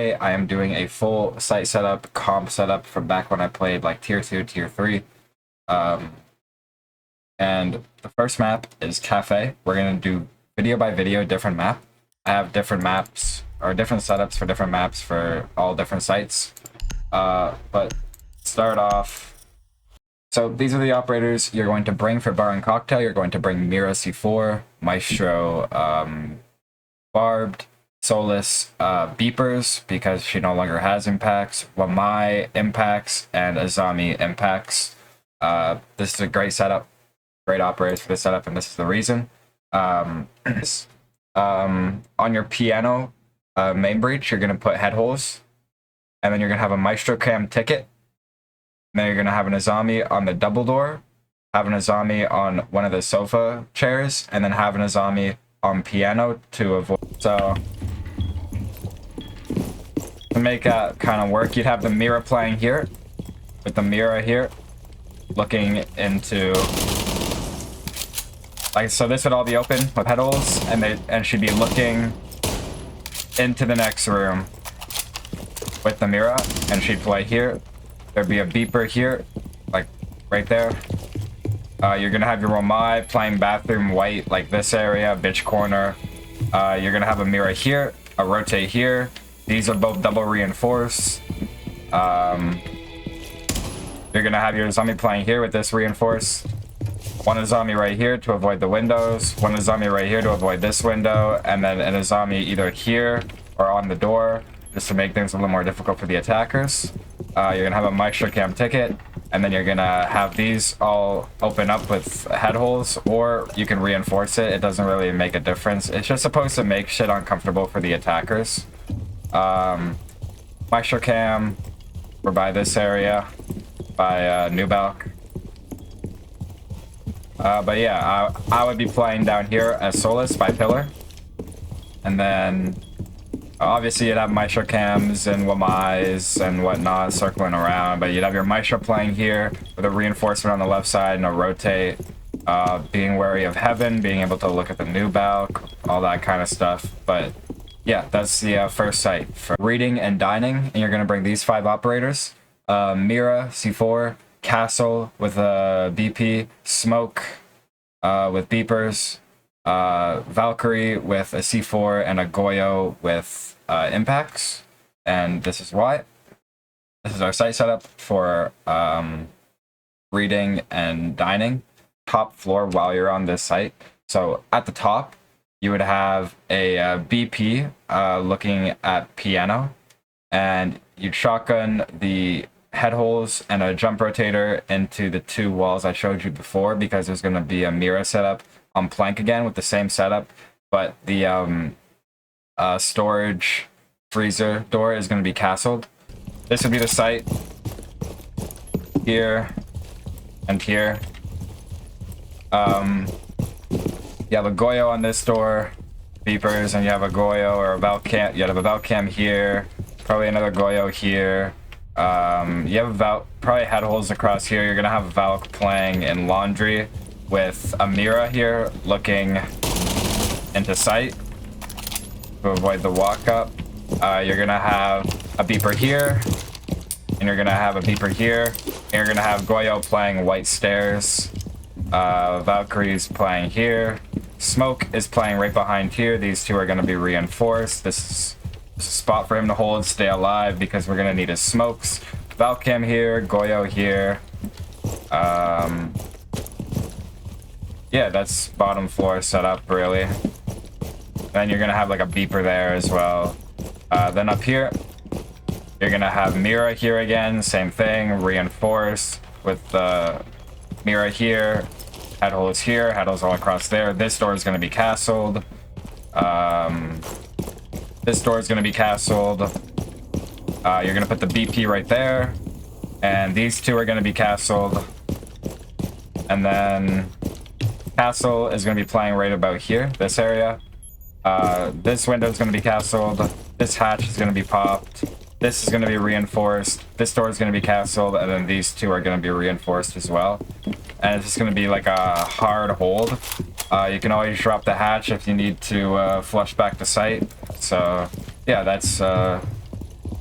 I am doing a full site setup, comp setup from back when I played like tier 2, tier 3. And the first map is Kafe. We're going to do video by video, different map. I have different maps or different setups for different maps for all different sites. But start off. So these are the operators you're going to bring for bar and cocktail. You're going to bring Mira C4, Maestro, Barbed, Solus, Beepers, because she no longer has impacts, Wamai impacts, and Azami impacts. This is a great setup, great operators for this setup, and this is the reason. On your piano main breach, you're going to put head holes, and then you're going to have a Maestro Cam ticket. And then you're going to have an Azami on the double door, have an Azami on one of the sofa chairs, and then have an Azami on piano to avoid. So to make that kind of work, you'd have the Mira playing here, with the Mira here, looking into, like, so this would all be open with head holes, and she'd be looking into the next room with the Mira, and she'd play here. There'd be a beeper here, like right there. You're gonna have your Romai playing bathroom white, like this area, bitch corner. You're gonna have a Mira here, a rotate here. These are both double reinforced. You're gonna have your Azami playing here with this reinforced. One Azami right here to avoid the windows. One Azami right here to avoid this window. And then an Azami either here or on the door, just to make things a little more difficult for the attackers. You're gonna have a Maestro Cam ticket, and then you're gonna have these all open up with head holes, or you can reinforce it. It doesn't really make a difference. It's just supposed to make shit uncomfortable for the attackers. Maestro Cam, we're by this area, by New Balk. But yeah, I would be playing down here as Solus by pillar, and then obviously you'd have Maestro Cams and Wamais and whatnot circling around, but you'd have your Maestro playing here with a reinforcement on the left side and a rotate, being wary of heaven, being able to look at the New Balk, all that kind of stuff. But yeah, that's the first site for reading and dining, and you're going to bring these 5 operators. Mira, C4, Castle with a BP, Smoke with beepers, Valkyrie with a C4, and a Goyo with impacts. And this is why. This is our site setup for reading and dining. Top floor while you're on this site. So at the top, you would have a BP looking at piano, and you'd shotgun the head holes and a jump rotator into the 2 walls I showed you before, because there's going to be a Mira setup on plank again with the same setup, but the storage freezer door is going to be castled. This would be the site here and here. You have a Goyo on this door, beepers, and you have a Goyo or a Valcam. You have a Valcam here, probably another Goyo here. You have probably head holes across here. You're gonna have a Valk playing in laundry with a Mira here looking into sight to avoid the walk up. You're gonna have a beeper here, and you're gonna have a beeper here, and you're gonna have Goyo playing white stairs. Valkyrie's playing here. Smoke is playing right behind here. These 2 are gonna be reinforced. This is a spot for him to hold, stay alive, because we're gonna need his smokes. Valcam here, Goyo here. Yeah, that's bottom floor setup, really. Then you're gonna have like a beeper there as well. Then up here, you're gonna have Mira here again, same thing, reinforced with the Mira here. Head holes here, head holes all across there. This door is gonna be castled. This door is going to be castled. You're going to put the BP right there. And these 2 are going to be castled. And then Castle is going to be playing right about here, this area. This window is going to be castled. This hatch is going to be popped. This is going to be reinforced. This door is going to be castled. And then these 2 are going to be reinforced as well. And it's just going to be like a hard hold. You can always drop the hatch if you need to flush back the site. So yeah, that's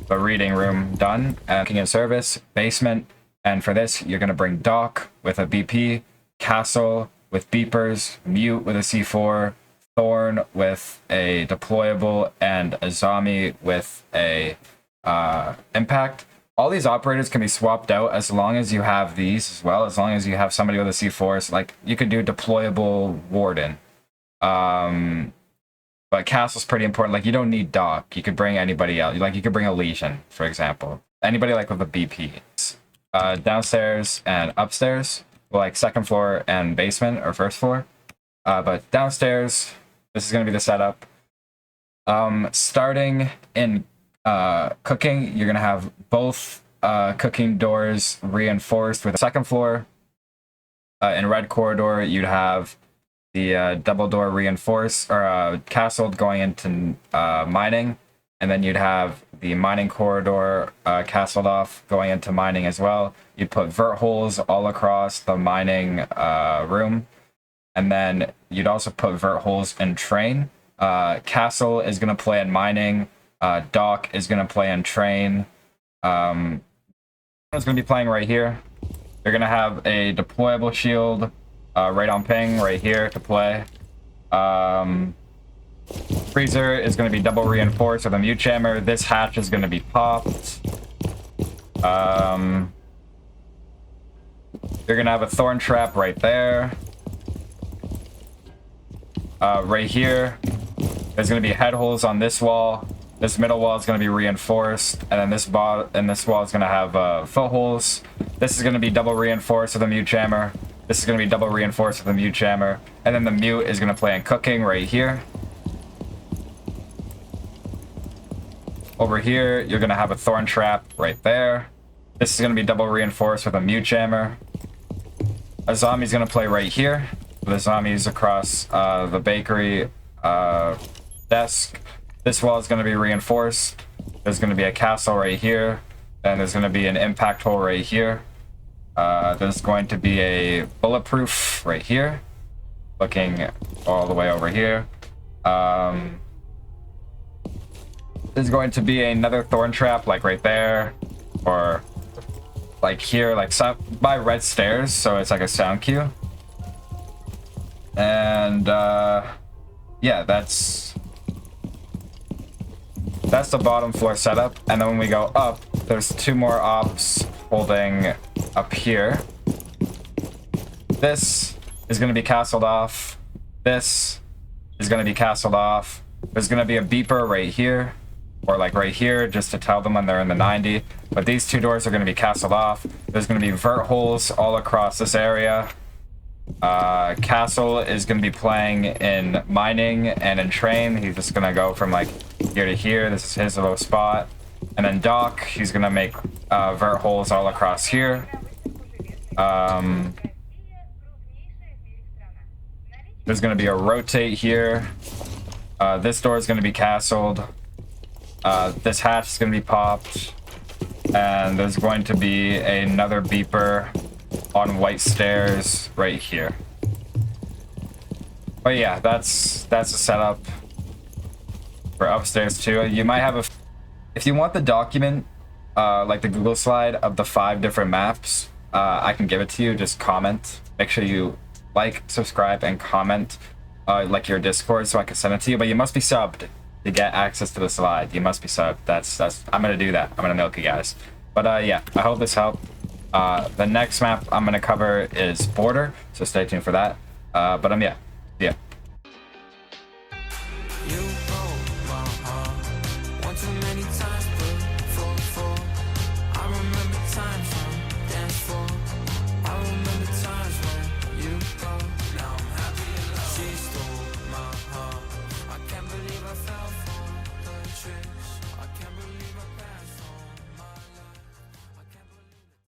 the reading room done. And cooking and service, basement. And for this, you're going to bring dock with a BP, castle with beepers, mute with a C4, thorn with a deployable, and a zombie with a impact. All these operators can be swapped out as long as you have these as well, as long as you have somebody with a C4. So, like, you could do deployable warden. But castle's pretty important. Like, you don't need dock. You could bring anybody else. Like, you could bring a legion, for example. Anybody, like, with a BP. Downstairs and upstairs. Well, like, second floor and basement, or first floor. But downstairs, this is going to be the setup. Starting in cooking, you're going to have both cooking doors reinforced with the second floor. In red corridor, you'd have the double door reinforced or castled going into mining, and then you'd have the mining corridor castled off going into mining as well. You'd put vert holes all across the mining room, and then you'd also put vert holes in train. Castle is going to play in mining. Dock is going to play in train. It's going to be playing right here. You're going to have a deployable shield right on ping right here to play. Freezer is going to be double reinforced with a mute jammer. This hatch is going to be popped. You're going to have a thorn trap right there. Right here, there's going to be head holes on this wall. This middle wall is going to be reinforced, and then this wall is going to have footholes. This is going to be double reinforced with a mute jammer. This is going to be double reinforced with a mute jammer, and then the mute is going to play in cooking right here. Over here, you're going to have a thorn trap right there. This is going to be double reinforced with a mute jammer. A zombie's going to play right here. The zombies across the bakery desk. This wall is going to be reinforced. There's going to be a castle right here, and there's going to be an impact hole right here. There's going to be a bulletproof right here, looking all the way over here. There's going to be another thorn trap, like right there, or like here, like by red stairs, so it's like a sound cue. And yeah, that's the bottom floor setup. And then when we go up, there's two more ops holding up here. This is going to be castled off. This is going to be castled off. There's going to be a beeper right here, or like right here, just to tell them when they're in the 90. But these two doors are going to be castled off. There's going to be vert holes all across this area. Castle is going to be playing in mining and in train. He's just going to go from like here to here. This is his little spot. And then Doc, he's going to make vert holes all across here. There's going to be a rotate here. This door is going to be castled. This hatch is going to be popped. And there's going to be another beeper on white stairs right here. But yeah, that's the setup for upstairs too. You might have if you want the document, like the Google slide of the 5 different maps, I can give it to you. Just comment. Make sure you like, subscribe, and comment like your Discord so I can send it to you. But you must be subbed to get access to the slide. You must be subbed. That's I'm gonna do that. I'm gonna milk you guys. But yeah, I hope this helped. The next map I'm gonna cover is Border, so stay tuned for that. But yeah.